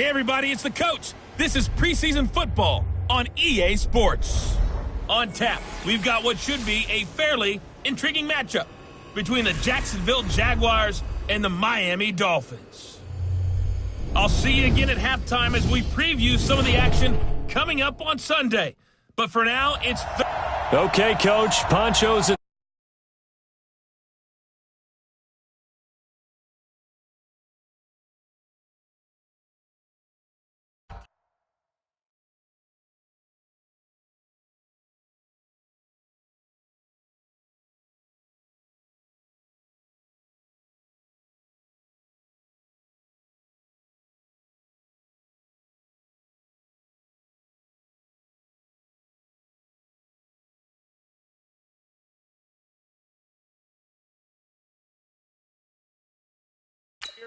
Hey everybody, it's the coach. This is preseason football on EA Sports. On tap, we've got what should be a fairly intriguing matchup between the Jacksonville Jaguars and the Miami Dolphins. I'll see you again at halftime as we preview some of the action coming up on Sunday. But for now, it's... Okay, Coach. Poncho's...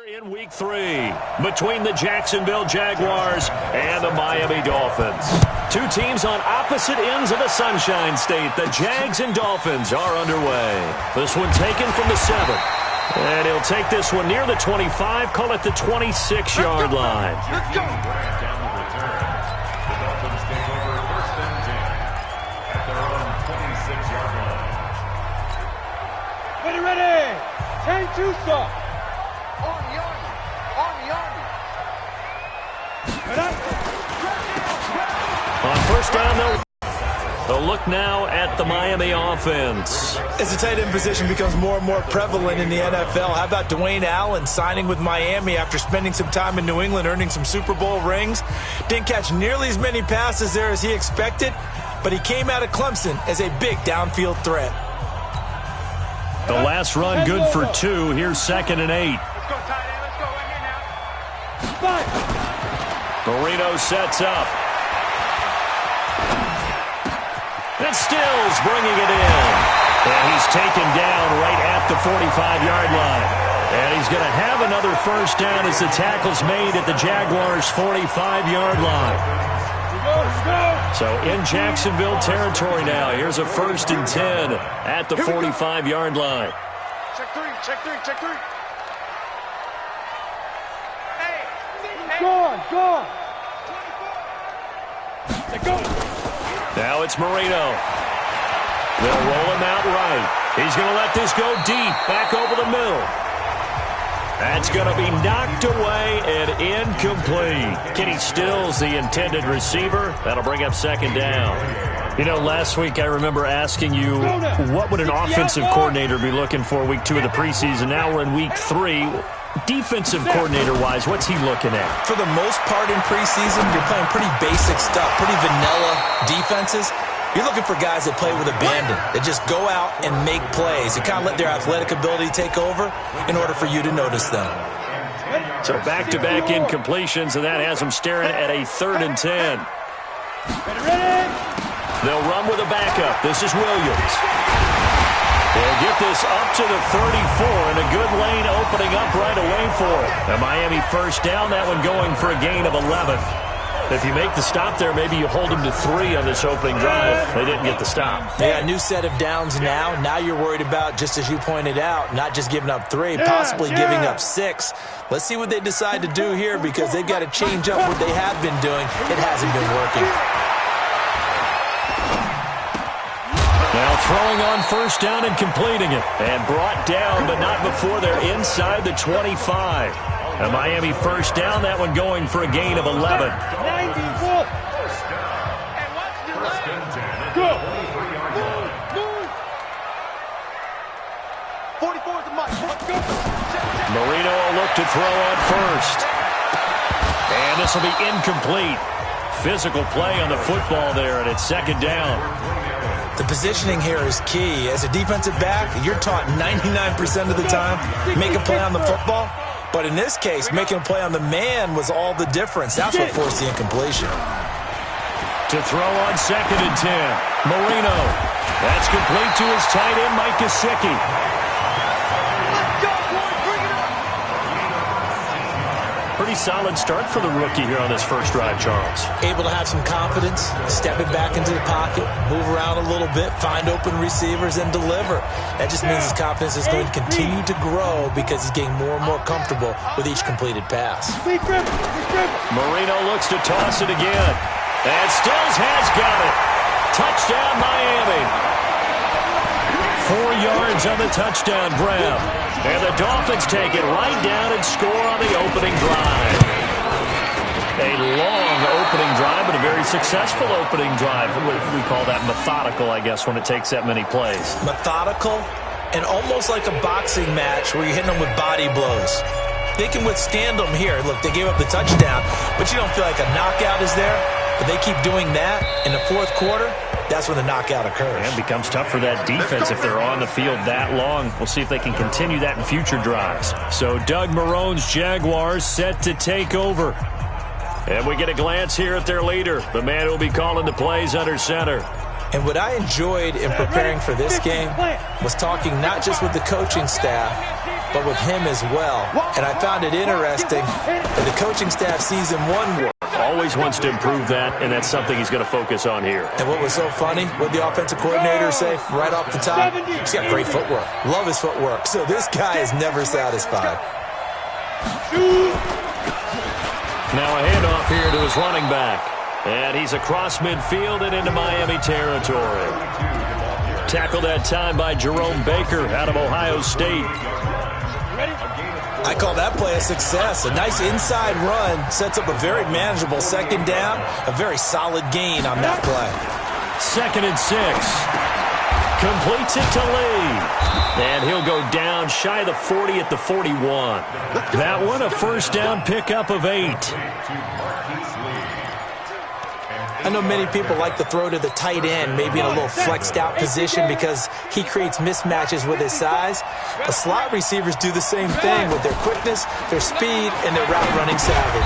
in week 3 between the Jacksonville Jaguars and the Miami Dolphins. Two teams on opposite ends of the Sunshine State. The Jags and Dolphins are underway. This one taken from the 7. And he'll take this one near the 25, call it the 26-yard line. Let's go. Down the return. The Dolphins take over first and 10 at their own 26-yard line. Ready. 10 Tucson. On first down, they'll look now at the Miami offense. As the tight end position becomes more and more prevalent in the NFL, how about Dwayne Allen signing with Miami after spending some time in New England, earning some Super Bowl rings? Didn't catch nearly as many passes there as he expected, but he came out of Clemson as a big downfield threat. The last run good for 2. Here's 2nd and 8. Let's go, tight end. Let's go right here now. Marino sets up. And Stills bringing it in. And he's taken down right at the 45-yard line. And he's going to have another first down as the tackle's made at the Jaguars' 45-yard line. So in Jacksonville territory now. Here's a 1st and 10 at the 45-yard line. Check 3. Hey. Go. Let's go. Now it's Marino. They'll roll him out right. He's going to let this go deep, back over the middle. That's going to be knocked away and incomplete. Kenny Stills, the intended receiver. That'll bring up 2nd down. You know, last week I remember asking you, what would an offensive coordinator be looking for week 2 of the preseason? Now we're in week 3. Defensive coordinator-wise, what's he looking at? For the most part in preseason, you're playing pretty basic stuff, pretty vanilla defenses. You're looking for guys that play with abandon, that just go out and make plays, and kind of let their athletic ability take over in order for you to notice them. So back-to-back incompletions, and that has them staring at a 3rd and 10. They'll run with a backup. This is Williams. They'll get this up to the 34, and a good lane opening up right away for it. A Miami first down, that one going for a gain of 11. If you make the stop there, maybe you hold them to 3 on this opening drive. They didn't get the stop. Yeah, a new set of downs now. Now you're worried about, just as you pointed out, not just giving up 3, possibly giving up 6. Let's see what they decide to do here, because they've got to change up what they have been doing. It hasn't been working. Now throwing on first down and completing it. And brought down, but not before they're inside the 25. A Miami first down, that one going for a gain of 11. 94. Go. 44 is the mark. Let's go. Marino will look to throw on first. And this will be incomplete. Physical play on the football there, and it's 2nd down. The positioning here is key. As a defensive back, you're taught 99% of the time, make a play on the football. But in this case, making a play on the man was all the difference. That's what forced the incompletion. To throw on 2nd and 10. Marino. That's complete to his tight end, Mike Gesicki. Let's go, boys. Bring it up. Pretty pretty solid start for the rookie here on this first drive, Charles. Able to have some confidence, stepping back into the pocket, move around a little bit, find open receivers, and deliver. That just means his confidence is going to continue to grow because he's getting more and more comfortable with each completed pass. Marino looks to toss it again. And Stills has got it. Touchdown, Miami. 4 yards on the touchdown grab. And the Dolphins take it right down and score on the opening drive. A long opening drive, but a very successful opening drive. We call that methodical, I guess, when it takes that many plays. Methodical and almost like a boxing match where you're hitting them with body blows. They can withstand them here. Look, they gave up the touchdown, but you don't feel like a knockout is there. But they keep doing that in the fourth quarter. That's when the knockout occurs. And it becomes tough for that defense if they're on the field that long. We'll see if they can continue that in future drives. So Doug Marrone's Jaguars set to take over. And we get a glance here at their leader, the man who will be calling the plays under center. And what I enjoyed in preparing for this game was talking not just with the coaching staff, but with him as well. And I found it interesting that the coaching staff sees him one way. Always wants to improve that, and that's something he's going to focus on here. And what was so funny, what the offensive coordinator say right off the top? He's got great footwork. Love his footwork. So this guy is never satisfied. Now a handoff here to his running back. And he's across midfield and into Miami territory. Tackled that time by Jerome Baker out of Ohio State. I call that play a success. A nice inside run sets up a very manageable second down. A very solid gain on that play. 2nd and 6. Completes it to Lee. And he'll go down shy of the 40 at the 41. That one a first down pickup of 8. I know many people like to throw to the tight end, maybe in a little flexed out position because he creates mismatches with his size. But slot receivers do the same thing with their quickness, their speed, and their route running savvy.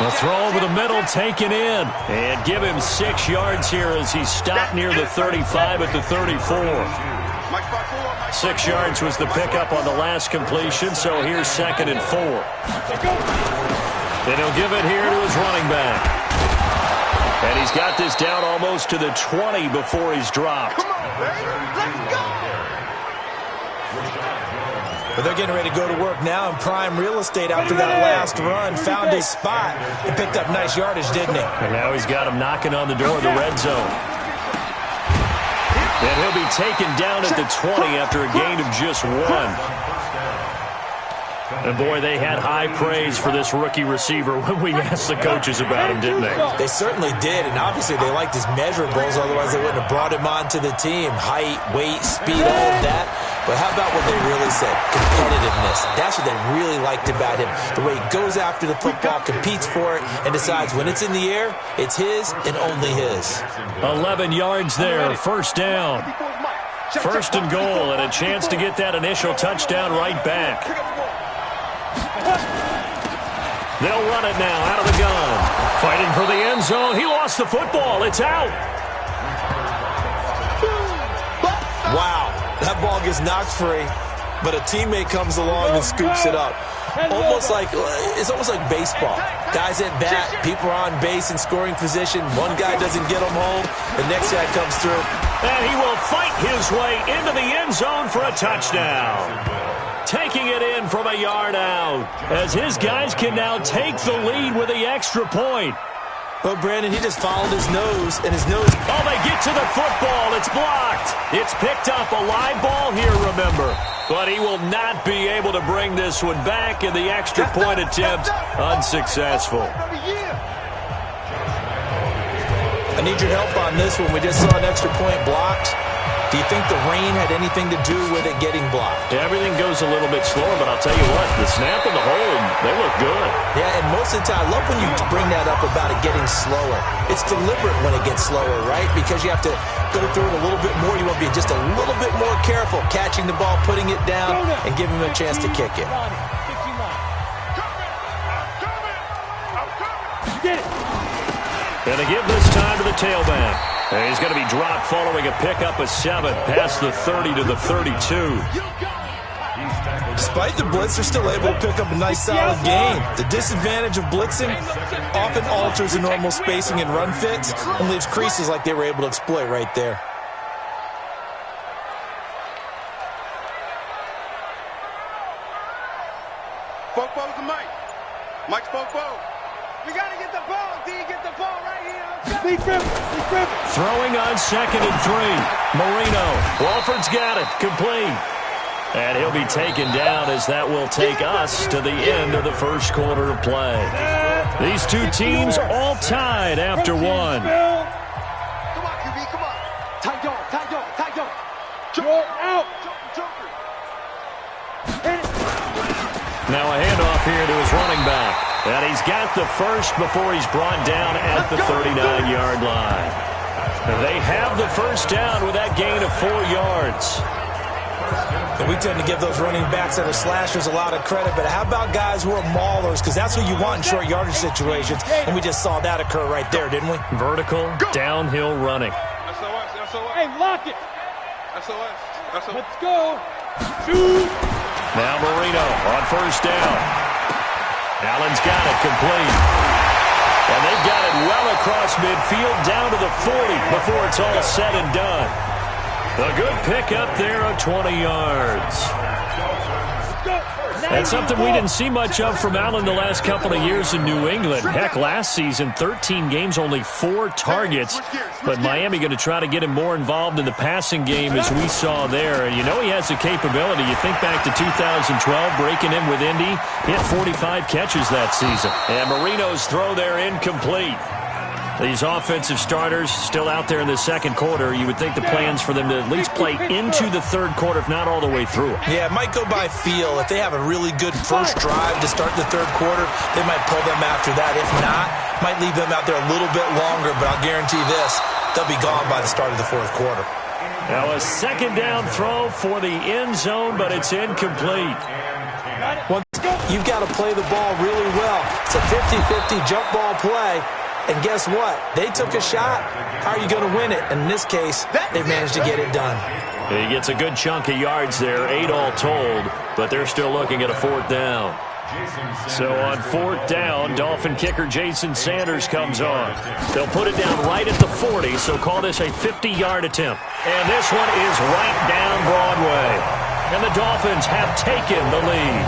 A throw over the middle taken in. And give him 6 yards here as he stopped near the 35 at the 34. 6 yards was the pickup on the last completion, so here's 2nd and 4. And he'll give it here to his running back. And he's got this down almost to the 20 before he's dropped. But they're getting ready to go to work now in prime real estate after that last run. Found his spot and picked up nice yardage, didn't he? And now he's got him knocking on the door of the red zone. And he'll be taken down at the 20 after a gain of just 1. And, boy, they had high praise for this rookie receiver when we asked the coaches about him, didn't they? They certainly did, and obviously they liked his measurables, otherwise they wouldn't have brought him onto the team. Height, weight, speed, all of that. But how about what they really said? Competitiveness. That's what they really liked about him. The way he goes after the football, competes for it, and decides when it's in the air, it's his and only his. 11 yards there, first down. First and goal, and a chance to get that initial touchdown right back. They'll run it now out of the gun. Fighting for the end zone. He lost the football. It's out. Wow. That ball gets knocked free, but a teammate comes along and scoops it up. It's almost like baseball. Guys at bat, people are on base in scoring position. One guy doesn't get them home. The next guy comes through. And he will fight his way into the end zone for a touchdown. Taking it in from a yard out as his guys can now take the lead with the extra point. Well, Brandon, he just followed his nose, and his nose... Oh, they get to the football. It's blocked. It's picked up. A live ball here, remember. But he will not be able to bring this one back, and the extra point attempt unsuccessful. I need your help on this one. We just saw an extra point blocked. Do you think the rain had anything to do with it getting blocked? Everything goes a little bit slower, but I'll tell you what, the snap and the hold, they look good. Yeah, and most of the time, I love when you bring that up about it getting slower. It's deliberate when it gets slower, right? Because you have to go through it a little bit more. You want to be just a little bit more careful catching the ball, putting it down, and giving him a chance to kick it. And they give this time to the tailback. And he's going to be dropped following a pickup of 7 past the 30 to the 32. Despite the blitz, they're still able to pick up a nice solid gain. The disadvantage of blitzing often alters the normal spacing and run fits and leaves creases like they were able to exploit right there. Fofo's the Mike. Mike's Fofo. We got to get the ball, D. Get the ball right here. Be grip. Throwing on 2nd and 3. Marino. Walford's got it. Complete. And he'll be taken down as that will take us to the end of the first quarter of play. These two teams all tied after one. Come on, QB, come on. Tight dog. Joker out. Joker. Now a handoff here to his running back. And he's got the first before he's brought down at the 39-yard line. They have the first down with that gain of 4 yards. And we tend to give those running backs that are slashers a lot of credit, but how about guys who are maulers? Because that's what you want in short yardage situations, and we just saw that occur right there, didn't we? Vertical, downhill running. SOS. Hey, lock it. SOS. Let's go. Shoot. Now Marino on first down. Allen's got it complete. And they've got it well across midfield down to the 40 before it's all said and done. A good pickup there of 20 yards. That's something we didn't see much of from Allen the last couple of years in New England. Heck, last season, 13 games, only 4 targets. But Miami going to try to get him more involved in the passing game as we saw there. And you know he has the capability. You think back to 2012, breaking in with Indy. He had 45 catches that season. And Marino's throw there incomplete. These offensive starters still out there in the second quarter. You would think the plans for them to at least play into the third quarter, if not all the way through. Yeah, it might go by feel. If they have a really good first drive to start the third quarter, they might pull them after that. If not, might leave them out there a little bit longer, but I'll guarantee this, they'll be gone by the start of the fourth quarter. Now a second down throw for the end zone, but it's incomplete. Well, you've got to play the ball really well. It's a 50-50 jump ball play. And guess what? They took a shot. How are you going to win it? And in this case, they managed to get it done. He gets a good chunk of yards there, 8 all told, but they're still looking at a 4th down. So on 4th down, Dolphin kicker Jason Sanders comes on. They'll put it down right at the 40, so call this a 50-yard attempt. And this one is right down Broadway. And the Dolphins have taken the lead.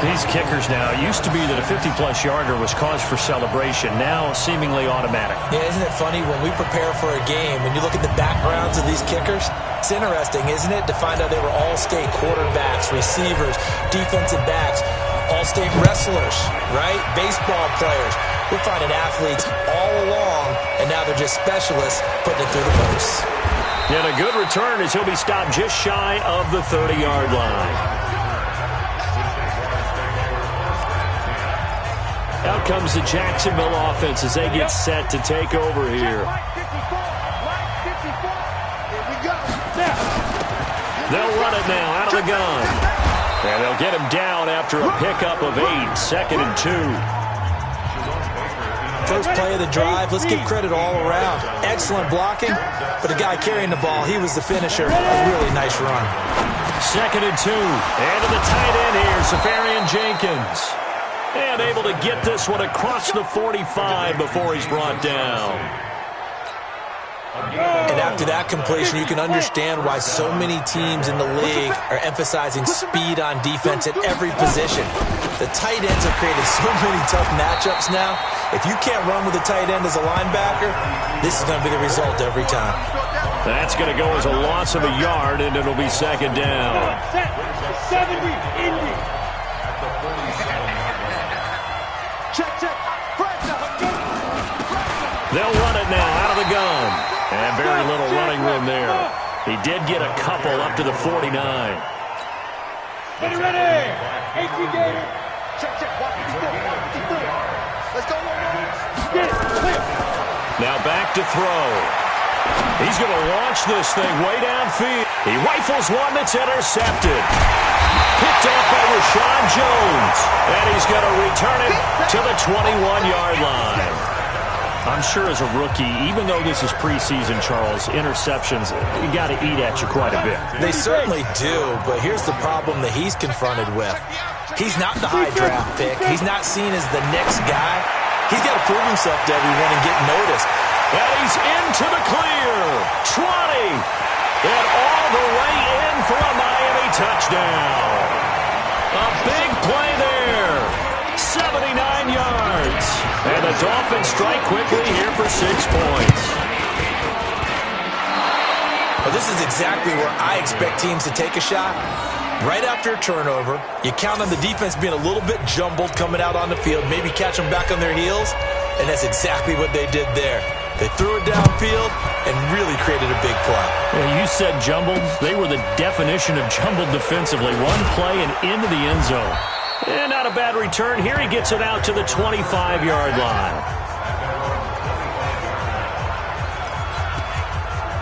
These kickers now, used to be that a 50-plus yarder was cause for celebration, now seemingly automatic. Yeah, isn't it funny when we prepare for a game, when you look at the backgrounds of these kickers, it's interesting, isn't it, to find out they were all-state quarterbacks, receivers, defensive backs, all-state wrestlers, right? Baseball players. We're finding athletes all along, and now they're just specialists putting it through the posts. And a good return as he'll be stopped just shy of the 30-yard line. Out comes the Jacksonville offense as they get set to take over here. They'll run it now out of the gun. And they'll get him down after a pickup of 8, 2nd and 2. First play of the drive, let's give credit all around. Excellent blocking, but the guy carrying the ball, he was the finisher. A really nice run. 2nd and 2. And to the tight end here, Safarian Jenkins. And able to get this one across the 45 before he's brought down. And after that completion, you can understand why so many teams in the league are emphasizing speed on defense at every position. The tight ends have created so many tough matchups now. If you can't run with a tight end as a linebacker, this is going to be the result every time. That's going to go as a loss of a yard, and it'll be 2nd down. 70, Indy. Check. They'll run it now out of the gun. And very little running room there. He did get a couple up to the 49. Ready. 18 Gator. Check. Let's go. Get it. Clear. Now back to throw. He's going to launch this thing way downfield. He rifles one that's intercepted. Picked off by Rashawn Jones. And he's going to return it to the 21-yard line. I'm sure as a rookie, even though this is preseason, Charles, interceptions, you got to eat at you quite a bit. They certainly do, but here's the problem that he's confronted with. He's not the high draft pick. He's not seen as the next guy. He's got to prove himself to everyone and get noticed. And he's into the clear. 20. And all the way in for a Miami touchdown. A big play there. 79 yards. And the Dolphins strike quickly here for 6 points. Well, this is exactly where I expect teams to take a shot. Right after a turnover, you count on the defense being a little bit jumbled coming out on the field, maybe catch them back on their heels, and that's exactly what they did there. They threw it downfield and really created a big play. Well, you said jumbled. They were the definition of jumbled defensively. One play and into the end zone. And not a bad return. Here he gets it out to the 25-yard line.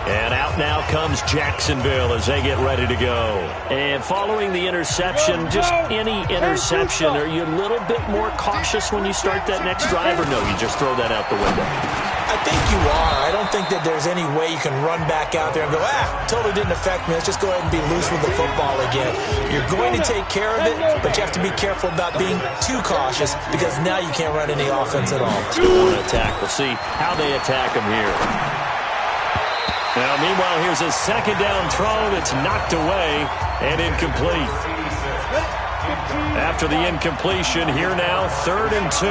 And out now comes Jacksonville as they get ready to go. And following the interception, just any interception, are you a little bit more cautious when you start that next drive, or no, you just throw that out the window? I think you are. I don't think that there's any way you can run back out there and go, totally didn't affect me. Let's just go ahead and be loose with the football again. You're going to take care of it, but you have to be careful about being too cautious because now you can't run any offense at all. Attack. We'll see how they attack him here. Now, meanwhile, here's a second down throw that's knocked away and incomplete. After the incompletion, here now, 3rd and 2.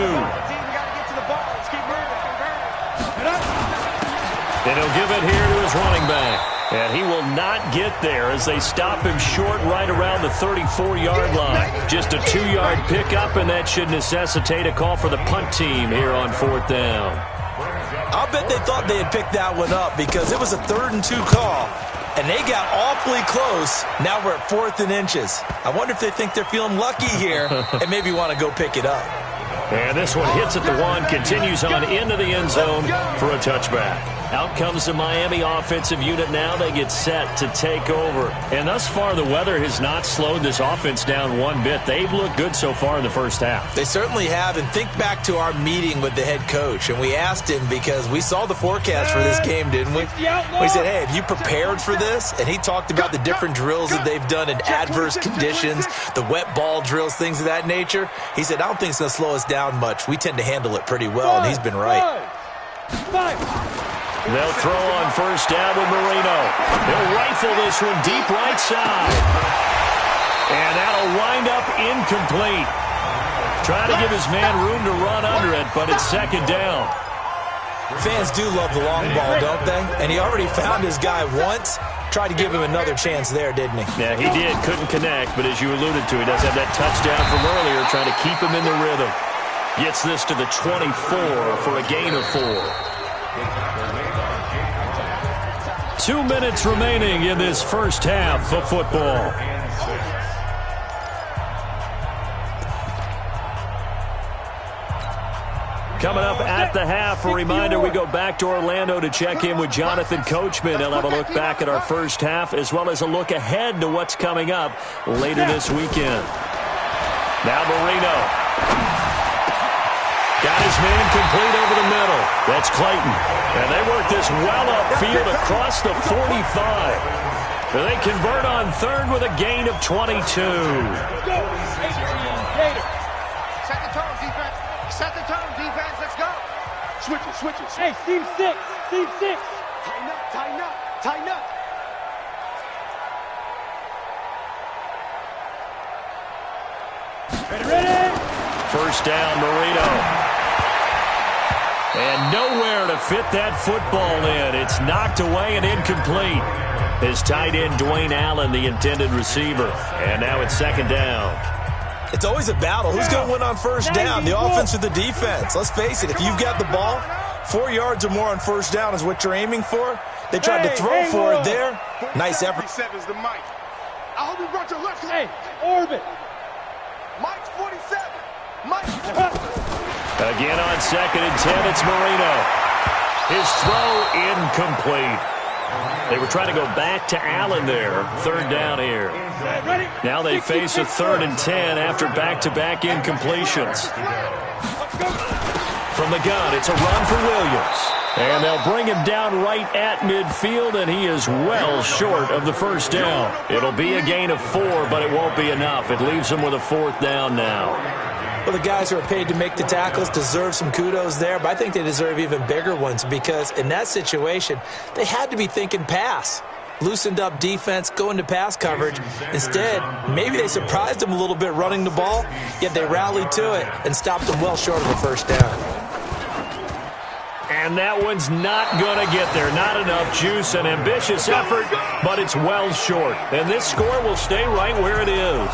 And he'll give it here to his running back. And he will not get there as they stop him short right around the 34-yard line. Just a 2-yard pickup, and that should necessitate a call for the punt team here on 4th down. I'll bet they thought they had picked that one up because it was a 3rd and 2 call, and they got awfully close. Now we're at 4th and inches. I wonder if they think they're feeling lucky here and maybe want to go pick it up. And this one hits at the 1, continues on into the end zone for a touchback. Out comes the Miami offensive unit now. They get set to take over. And thus far, the weather has not slowed this offense down one bit. They've looked good so far in the first half. They certainly have. And think back to our meeting with the head coach. And we asked him because we saw the forecast for this game, didn't we? We said, hey, have you prepared for this? And he talked about the different drills that they've done in adverse conditions, the wet ball drills, things of that nature. He said, I don't think it's going to slow us down much. We tend to handle it pretty well, and he's been right. They'll throw on 1st down with Marino. He'll rifle this one deep right side. And that'll wind up incomplete. Trying to give his man room to run under it, but it's 2nd down. Fans do love the long ball, don't they? And he already found his guy once. Tried to give him another chance there, didn't he? Yeah, he did. Couldn't connect, but as you alluded to, he does have that touchdown from earlier, trying to keep him in the rhythm. Gets this to the 24 for a gain of 4. 2 minutes remaining in this first half of football. Coming up at the half, a reminder, we go back to Orlando to check in with Jonathan Coachman. He'll have a look back at our first half as well as a look ahead to what's coming up later this weekend. Now Marino. Got his man complete over the middle. That's Clayton. And they work this well upfield across the 45. And they convert on 3rd with a gain of 22. Set the tone, defense. Set the tone, defense. Let's go. Switch it. Hey, team 6. Tighten up. Ready. 1st down, Marino. And nowhere to fit that football in. It's knocked away and incomplete. His tight end, Dwayne Allen, the intended receiver. And now it's 2nd down. It's always a battle. Who's going to win on 1st down, the offense or the defense? Let's face it, if you've got the ball, 4 yards or more on 1st down is what you're aiming for. They tried to throw for it there. Nice effort. 47's the Mike. I hope you brought your left Hey, hand. orbit. Mike's 47. Mike. Again on 2nd and 10, it's Marino. His throw incomplete. They were trying to go back to Allen there. 3rd down here. Now they face a 3rd and 10 after back-to-back incompletions. from the gun. It's a run for Williams. And they'll bring him down right at midfield, and he is well short of the first down. It'll be a gain of 4, but it won't be enough. It leaves him with a 4th down now. Well, the guys who are paid to make the tackles deserve some kudos there, but I think they deserve even bigger ones because in that situation, they had to be thinking pass. Loosened up defense, going to pass coverage. Instead, maybe they surprised him a little bit running the ball, yet they rallied to it and stopped him well short of the first down. And that one's not going to get there. Not enough juice, an ambitious effort, but it's well short. And this score will stay right where it is.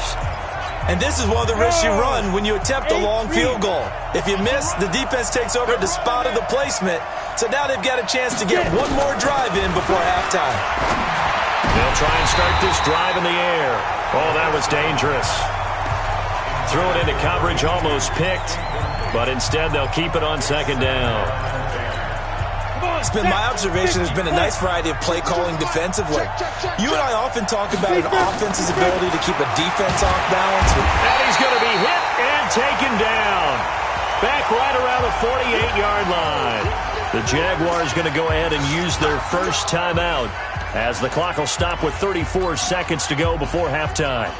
And this is one of the risks you run when you attempt a long field goal. If you miss, the defense takes over the spot of the placement. So now they've got a chance to get one more drive in before halftime. They'll try and start this drive in the air. Oh, that was dangerous. Threw it into coverage, almost picked. But instead, they'll keep it on second down. It's been my observation there's been a nice variety of play calling defensively. You and I often talk about an offense's ability to keep a defense off balance. And he's going to be hit and taken down. Back right around the 48-yard line. The Jaguars going to go ahead and use their first timeout as the clock will stop with 34 seconds to go before halftime.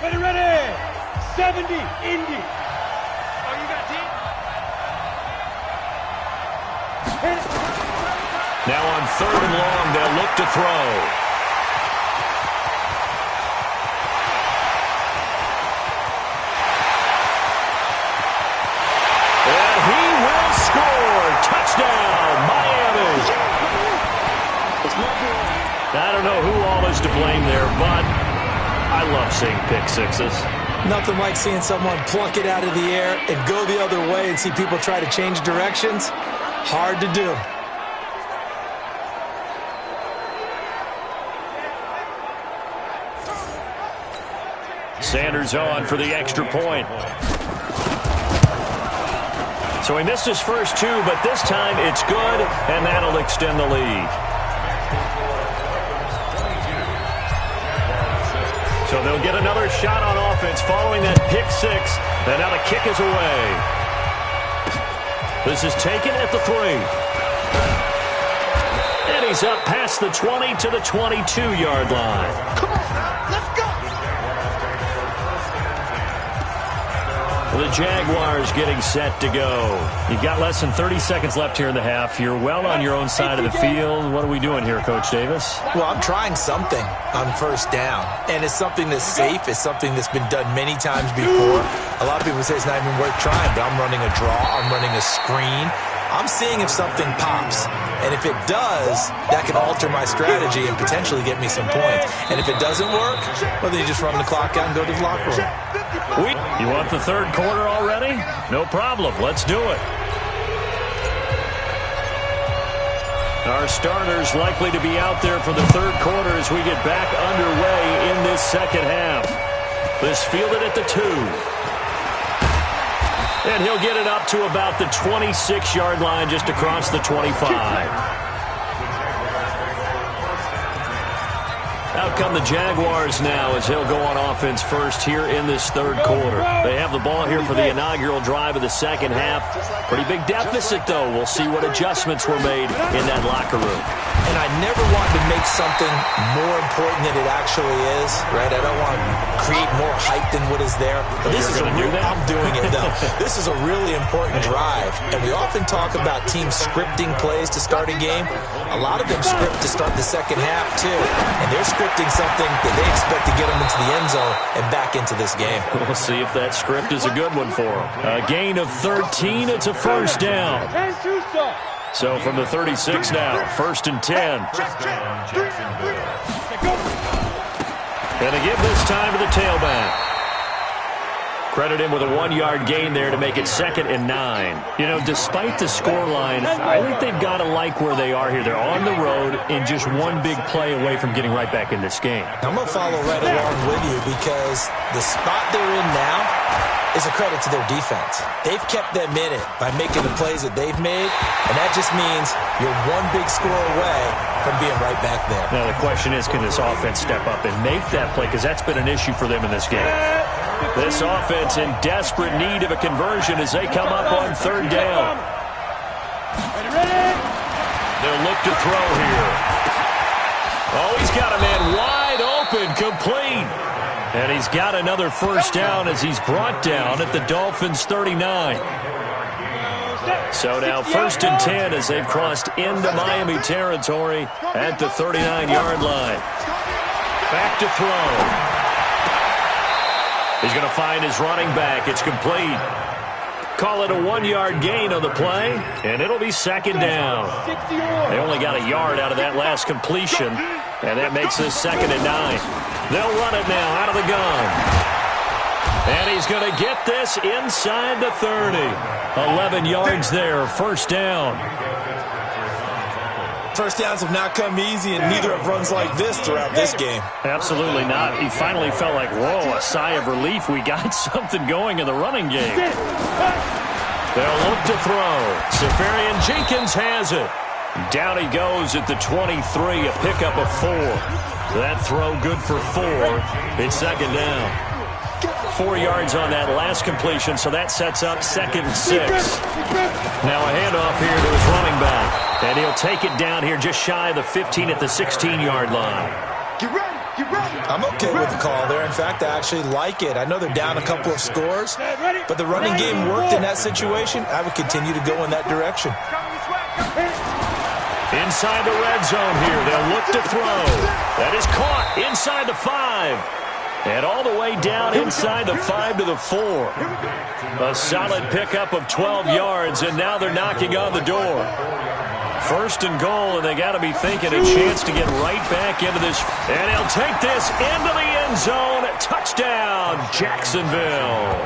Ready. 70, Indy. Oh, you got team? Now on 3rd and long, they'll look to throw. And he will score. Touchdown, Miami. I don't know who all is to blame there, but I love seeing pick sixes. Nothing like seeing someone pluck it out of the air and go the other way and see people try to change directions. Hard to do. Sanders on for the extra point. So he missed his first 2, but this time it's good, and that'll extend the lead. So they'll get another shot on offense following that pick 6, and now the kick is away. This is taken at the 3. And he's up past the 20 to the 22-yard line. Come on now, let's go. The Jaguars getting set to go. You've got less than 30 seconds left here in the half. You're well on your own side of the field. What are we doing here, Coach Davis? Well, I'm trying something on first down, and it's something that's safe. It's something that's been done many times before. A lot of people say it's not even worth trying, but I'm running a draw. I'm running a screen. I'm seeing if something pops, and if it does, that can alter my strategy and potentially get me some points. And if it doesn't work, well, then you just run the clock out and go to the locker room. You want the 3rd quarter already? No problem. Let's do it. Our starters likely to be out there for the 3rd quarter as we get back underway in this second half. This fielded at the 2. And he'll get it up to about the 26-yard line just across the 25. Out come the Jaguars now as he'll go on offense first here in this 3rd quarter. They have the ball here for the inaugural drive of the second half. Pretty big deficit, though. We'll see what adjustments were made in that locker room. And I never want to make something more important than it actually is, right? I don't want to create more hype than what is there. But this is I'm doing it, though. This is a really important drive. And we often talk about teams scripting plays to start a game. A lot of them script to start the second half, too. And they're scripting something that they expect to get them into the end zone and back into this game. We'll see if that script is a good one for them. A gain of 13. It's a first down. So from the 36 now, 1st and 10. And a give this time to the tailback. Credit him with a 1-yard gain there to make it 2nd and 9. You know, despite the scoreline, I think they've got to like where they are here. They're on the road and just one big play away from getting right back in this game. I'm going to follow right along with you because the spot they're in now is a credit to their defense. They've kept them in it by making the plays that they've made, and that just means you're one big score away from being right back there. Now the question is, can this offense step up and make that play? Because that's been an issue for them in this game. This offense in desperate need of a conversion as they come up on third down. They'll look to throw here. Oh, he's got a man wide open, complete. And he's got another first down as he's brought down at the Dolphins' 39. So now 1st and 10 as they've crossed into Miami territory at the 39-yard line. Back to throw. He's going to find his running back. It's complete. Call it a 1-yard gain on the play, and it'll be 2nd down. They only got a yard out of that last completion, and that makes this 2nd and 9. They'll run it now out of the gun. And he's going to get this inside the 30. 11 yards there, 1st down. First downs have not come easy, and neither have runs like this throughout this game. Absolutely not. He finally felt like, whoa, a sigh of relief. We got something going in the running game. They'll look to throw. Safarian Jenkins has it. Down he goes at the 23, a pickup of 4. That throw good for 4. It's 2nd down. 4 yards on that last completion, so that sets up 2nd and 6. Now a handoff here to his running back. And he'll take it down here just shy of the 15 at the 16-yard line. Get ready, get ready. I'm okay with the call there. In fact, I actually like it. I know they're down a couple of scores, but the running game worked in that situation. I would continue to go in that direction. Inside the red zone here. They'll look to throw. That is caught inside the 5. And all the way down inside the 5 to the 4. A solid pickup of 12 yards, and now they're knocking on the door. 1st and goal, and they got to be thinking a chance to get right back into this. And he'll take this into the end zone. Touchdown, Jacksonville.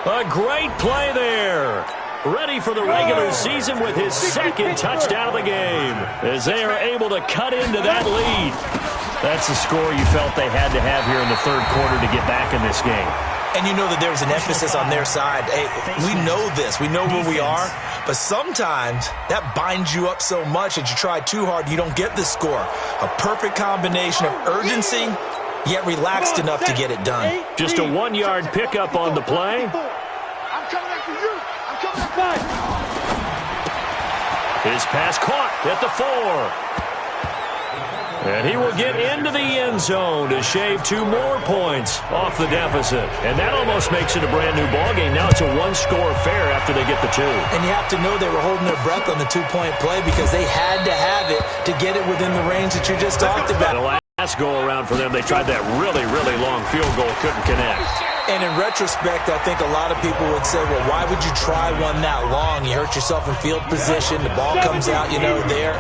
A great play there. Ready for the regular season with his 2nd touchdown of the game as they are able to cut into that lead. That's the score you felt they had to have here in the 3rd quarter to get back in this game. And you know that there's an emphasis on their side. Hey, we know this. We know where we are. But sometimes that binds you up so much that you try too hard, you don't get the score. A perfect combination of urgency, yet relaxed enough to get it done. Just a 1-yard pickup on the play. I'm coming after you. I'm coming after you. His pass caught at the 4. And he will get into the end zone to shave 2 more points off the deficit. And that almost makes it a brand-new ballgame. Now it's a 1-score affair after they get the 2. And you have to know they were holding their breath on the 2-point play because they had to have it to get it within the range that you just talked about. The last go-around for them, they tried that really, really long field goal, couldn't connect. And in retrospect, I think a lot of people would say, well, why would you try one that long? You hurt yourself in field position. The ball comes out, there.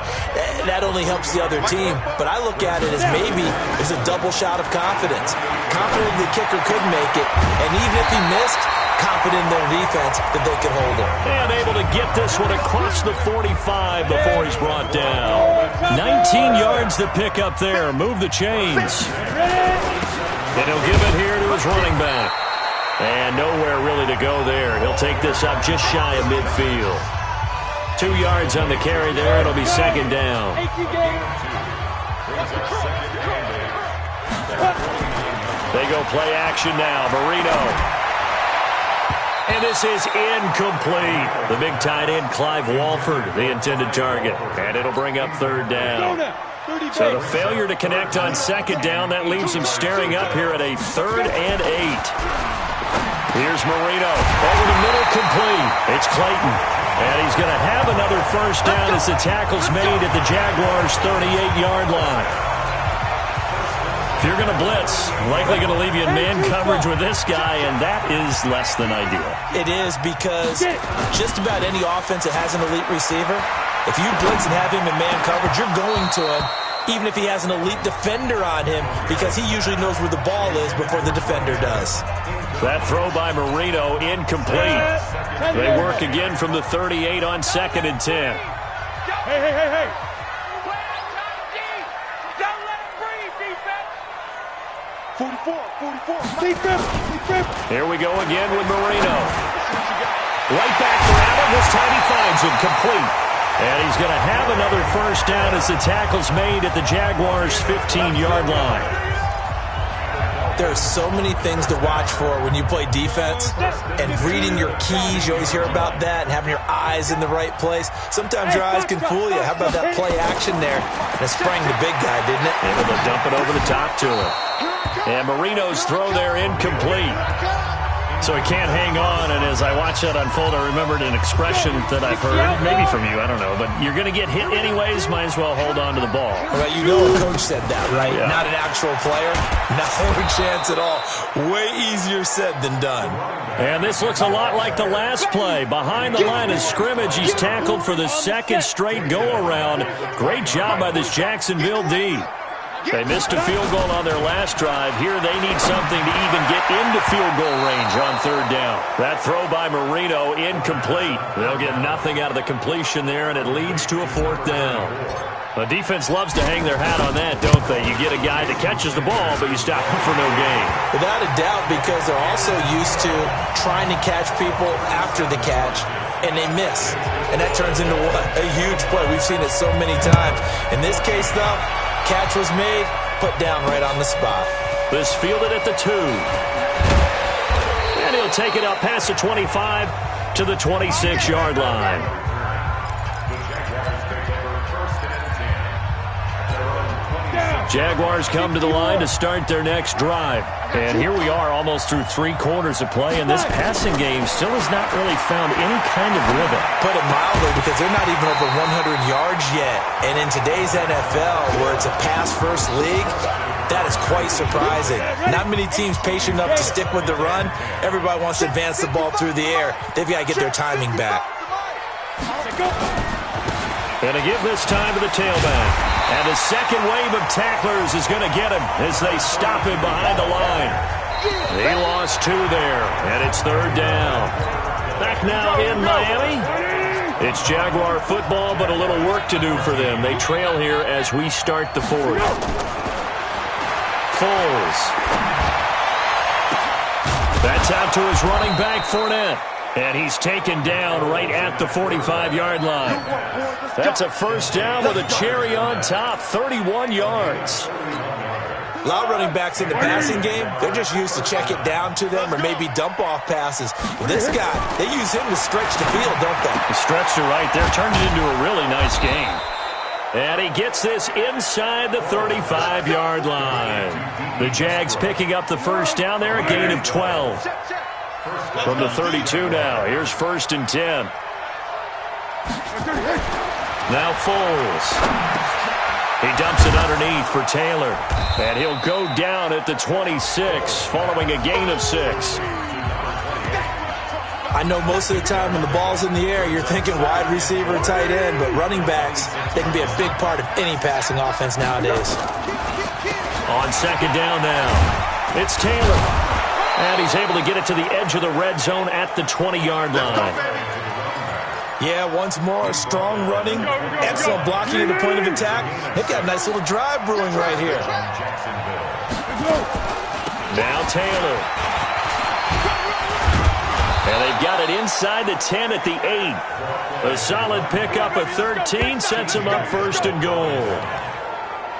That only helps the other team. But I look at it as maybe it's a double shot of confidence. Confident the kicker could make it. And even if he missed, confident in their defense that they could hold him. And able to get this one across the 45 before he's brought down. 19 yards to pick up there. Move the chains. And he'll give it here to his running back. And nowhere really to go there. He'll take this up just shy of midfield. 2 yards on the carry there. It'll be 2nd down. They go play action now. Marino. And this is incomplete. The big tight end, Clive Walford, the intended target. And it'll bring up 3rd down. So the failure to connect on 2nd down, that leaves him staring up here at a 3rd and 8. Here's Marino. Over the middle, complete. It's Clayton. And he's going to have another first down as the tackle's made at the Jaguars' 38-yard line. If you're going to blitz, likely going to leave you in man coverage with this guy, and that is less than ideal. It is because just about any offense that has an elite receiver, if you blitz and have him in man coverage, you're going to him, even if he has an elite defender on him, because he usually knows where the ball is before the defender does. That throw by Marino, incomplete. They work again from the 38 on 2nd and 10. Hey. Don't let him breathe, defense. 44. Defense. Here we go again with Marino. Right back around him. This time he finds him, complete. And he's going to have another first down as the tackle's made at the Jaguars' 15-yard line. There are so many things to watch for when you play defense, and reading your keys, you always hear about that, and having your eyes in the right place. Sometimes your eyes can fool you. How about that play action there? That sprang the big guy, didn't it? Able to dump it over the top to him. And Marino's throw there incomplete. So he can't hang on, and as I watch that unfold, I remembered an expression that I've heard, maybe from you, I don't know, but you're going to get hit anyways, might as well hold on to the ball. Well, you know a coach said that, right? Yeah. Not an actual player. Not a chance at all. Way easier said than done. And this looks a lot like the last play. Behind the line of scrimmage, he's tackled for the second straight go-around. Great job by this Jacksonville D. They missed a field goal on their last drive. Here they need something to even get into field goal range on third down. That throw by Marino incomplete. They'll get nothing out of the completion there, and it leads to a fourth down. The defense loves to hang their hat on that, don't they? You get a guy that catches the ball, but you stop him for no gain. Without a doubt, because they're also used to trying to catch people after the catch, and they miss. And that turns into what? A huge play. We've seen it so many times. In this case, though, catch was made, put down right on the spot. This fielded at the 2. And he'll take it up past the 25 to the 26-yard line. Jaguars come to the line to start their next drive. And here we are almost through 3 quarters of play, and this passing game still has not really found any kind of rhythm. Put it mildly, because they're not even over 100 yards yet. And in today's NFL, where it's a pass-first league, that is quite surprising. Not many teams patient enough to stick with the run. Everybody wants to advance the ball through the air. They've got to get their timing back. Going to give this time to the tailback. And the second wave of tacklers is going to get him as they stop him behind the line. They lost 2 there, and it's third down. Back now in Miami. It's Jaguar football, but a little work to do for them. They trail here as we start the fourth. Foles. That's out to his running back, Fournette. And he's taken down right at the 45-yard line. That's a first down with a cherry on top, 31 yards. A lot of running backs in the passing game, they're just used to check it down to them or maybe dump off passes. This guy, they use him to stretch the field, don't they? The stretch to right there turned it into a really nice game. And he gets this inside the 35-yard line. The Jags picking up the first down there, a gain of 12. From the 32 now. Here's 1st and 10. Now Foles. He dumps it underneath for Taylor. And he'll go down at the 26 following a gain of 6. I know most of the time when the ball's in the air, you're thinking wide receiver, tight end, but running backs, they can be a big part of any passing offense nowadays. On second down now, it's Taylor. And he's able to get it to the edge of the red zone at the 20-yard line. Yeah, once more, strong running, excellent blocking at the point of attack. They've got a nice little drive brewing right here. Now Taylor. And they've got it inside the 10 at the 8. A solid pickup of 13 sets them up 1st and goal.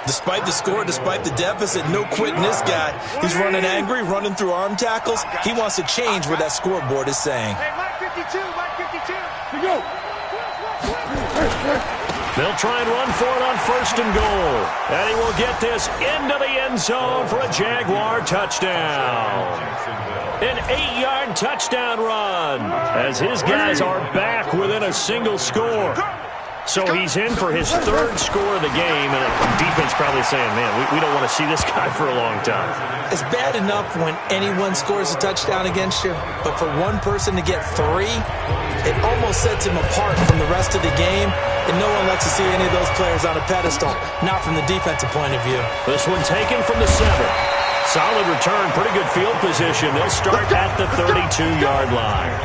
Despite the score, despite the deficit, no quitting this guy. He's running angry, running through arm tackles. He wants to change what that scoreboard is saying. Hey, Mike 52, Mike 52. Go. They'll try and run for it on 1st and goal. And he will get this into the end zone for a Jaguar touchdown. An 8-yard touchdown run as his guys are back within a single score. So he's in for his 3rd score of the game, and the defense probably saying, man, we don't want to see this guy for a long time. It's bad enough when anyone scores a touchdown against you, but for one person to get 3, it almost sets him apart from the rest of the game, and no one likes to see any of those players on a pedestal, not from the defensive point of view. This one taken from the 7. Solid return, pretty good field position. They'll start at the 32-yard line.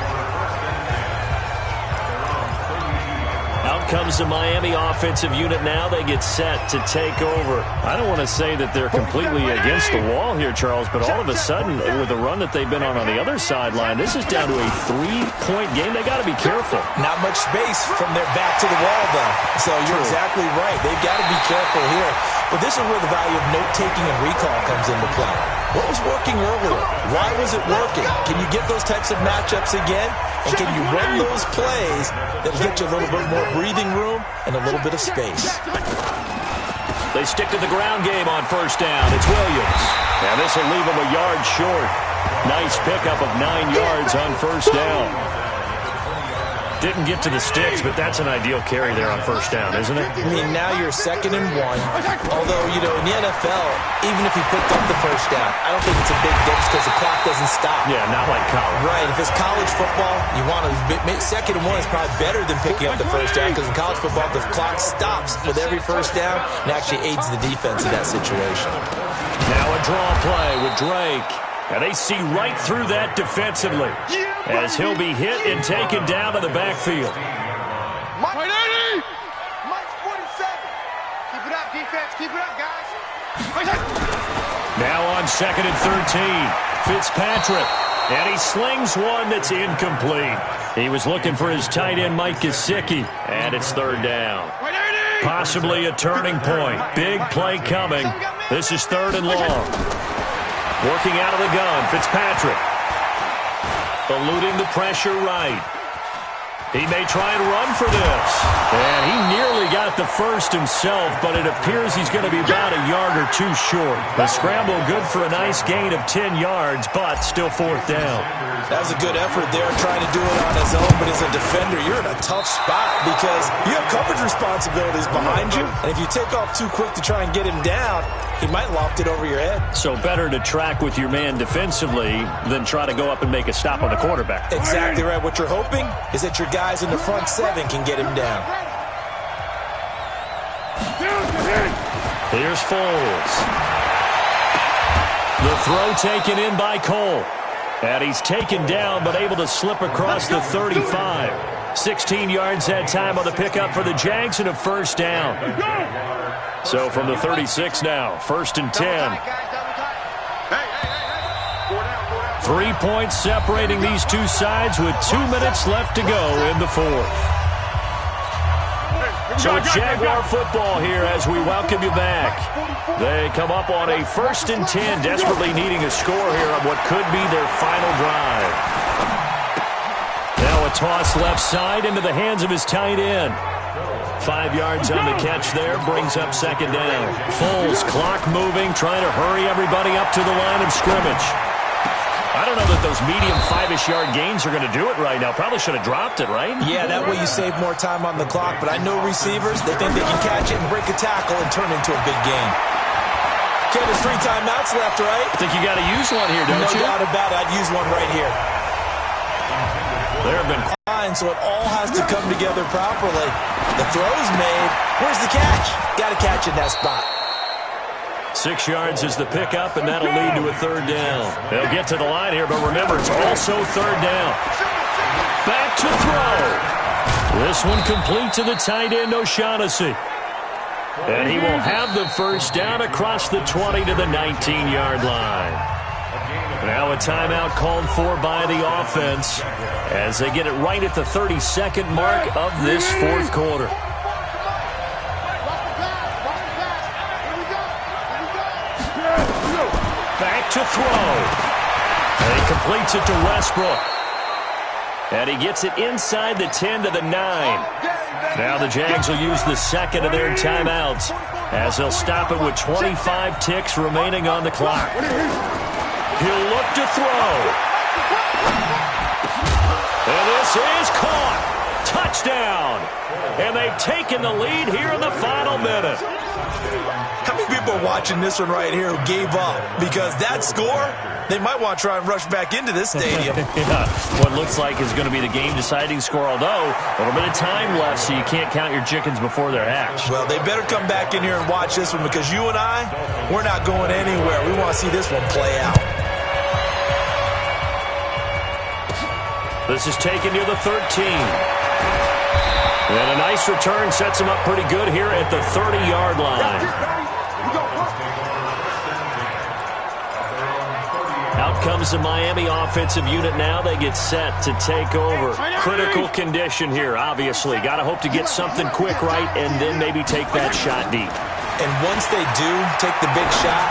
Comes the Miami offensive unit now. They get set to take over. I don't want to say that they're completely against the wall here, Charles, but all of a sudden, with the run that they've been on the other sideline, this is down to a 3-point game. They got to be careful. Not much space from their back to the wall, though. So you're exactly right. They've got to be careful here. But this is where the value of note-taking and recall comes into play. What was working earlier? Why was it working? Can you get those types of matchups again? And can you run those plays that'll get you a little bit more breathing room and a little bit of space? They stick to the ground game on first down. It's Williams. And this will leave him a yard short. Nice pickup of 9 yards on first down. Didn't get to the sticks, but that's an ideal carry there on first down, isn't it? I mean, now you're 2nd and 1. Although, you know, in the NFL, even if he picked up the first down, I don't think it's a big difference because the clock doesn't stop. Yeah, not like college. Right. If it's college football, you want to make 2nd and 1 is probably better than picking up the first down because in college football, the clock stops with every first down and actually aids the defense in that situation. Now a draw play with Drake. And they see right through that defensively as he'll be hit and taken down to the backfield. Mike 80! Mike 47. Keep it up, defense. Keep it up, guys. Now on 2nd and 13. Fitzpatrick. And he slings one that's incomplete. He was looking for his tight end, Mike Gesicki. And it's 3rd down. Possibly a turning point. Big play coming. This is 3rd and long. Working out of the gun, Fitzpatrick. Eluding the pressure right. He may try and run for this. And he nearly got the first himself, but it appears he's going to be about a yard or 2 short. The scramble good for a nice gain of 10 yards, but still 4th down. That was a good effort there, trying to do it on his own, but as a defender, you're in a tough spot because you have coverage responsibilities behind you, and if you take off too quick to try and get him down, he might loft it over your head. So better to track with your man defensively than try to go up and make a stop on the quarterback. Exactly right. What you're hoping is that your guys in the front 7 can get him down. Here's Foles. The throw taken in by Cole. And he's taken down, but able to slip across the 35. 16 yards that time on the pickup for the Jags and a first down. So from the 36 now, 1st and 10. 3 points separating these two sides with 2 minutes left to go in the 4th. So it's Jaguar football here as we welcome you back. They come up on a 1st and 10, desperately needing a score here on what could be their final drive. Now a toss left side into the hands of his tight end. 5 yards on the catch there, brings up 2nd down. Foles, clock moving, trying to hurry everybody up to the line of scrimmage. I don't know that those medium 5-ish yard gains are going to do it right now. Probably should have dropped it, right? Yeah, that way you save more time on the clock. But I know receivers, they think they can catch it and break a tackle and turn into a big game. Okay, there's 3 timeouts left, right? I think you got to use one here, don't you? No doubt about it. I'd use one right here. There have been so it all has to come together properly. The throw's made. Where's the catch? Got to catch in that spot. 6 yards is the pickup, and that'll lead to a 3rd down. They'll get to the line here, but remember, it's also 3rd down. Back to throw. This one complete to the tight end, O'Shaughnessy. And he will have the first down across the 20 to the 19-yard line. Now a timeout called for by the offense as they get it right at the 32nd mark of this 4th quarter. Back to throw. And he completes it to Westbrook. And he gets it inside the 10 to the 9. Now the Jags will use the 2nd of their timeouts as they'll stop it with 25 ticks remaining on the clock. He'll look to throw. And this is caught. Touchdown. And they've taken the lead here in the final minute. How many people are watching this one right here who gave up? Because that score, they might want to try and rush back into this stadium. Yeah, what looks like is going to be the game-deciding score, although a little bit of time left, so you can't count your chickens before they're hatched. Well, they better come back in here and watch this one because you and I, we're not going anywhere. We want to see this one play out. This is taken near the 13. And a nice return sets him up pretty good here at the 30-yard line. Out comes the Miami offensive unit now. They get set to take over. Critical condition here, obviously. Got to hope to get something quick right and then maybe take that shot deep. And once they do take the big shot,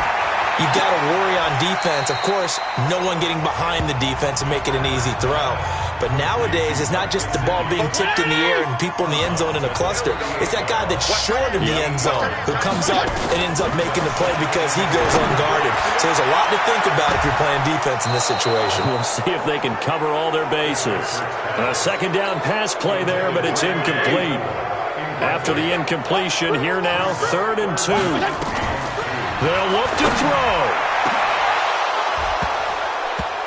you've got to worry on defense. Of course, no one getting behind the defense and make it an easy throw. But nowadays, it's not just the ball being tipped in the air and people in the end zone in a cluster. It's that guy that's short of the end zone who comes up and ends up making the play because he goes unguarded. So there's a lot to think about if you're playing defense in this situation. We'll see if they can cover all their bases. A second down pass play there, but it's incomplete. After the incompletion, here now, 3rd and 2. They'll look to throw.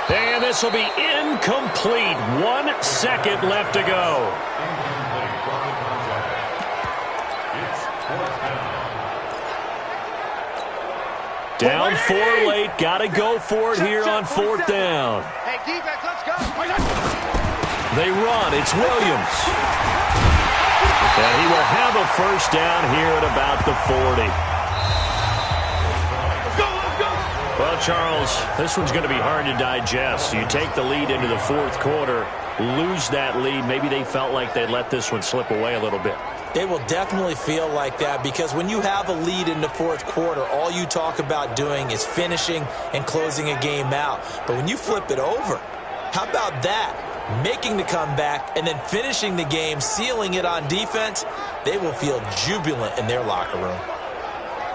And this will be incomplete. 1 second left to go. Down 4 late. Got to go for it here on 4th down. Hey, defense, let's go. They run. It's Williams. And he will have a first down here at about the 40. Well, Charles, this one's going to be hard to digest. You take the lead into the 4th quarter, lose that lead. Maybe they felt like they let this one slip away a little bit. They will definitely feel like that because when you have a lead in the 4th quarter, all you talk about doing is finishing and closing a game out. But when you flip it over, how about that? Making the comeback and then finishing the game, sealing it on defense, they will feel jubilant in their locker room.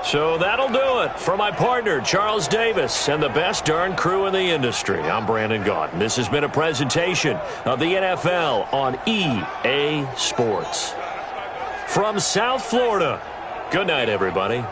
So that'll do it for my partner, Charles Davis, and the best darn crew in the industry. I'm Brandon Gaudin. This has been a presentation of the NFL on EA Sports. From South Florida, good night, everybody.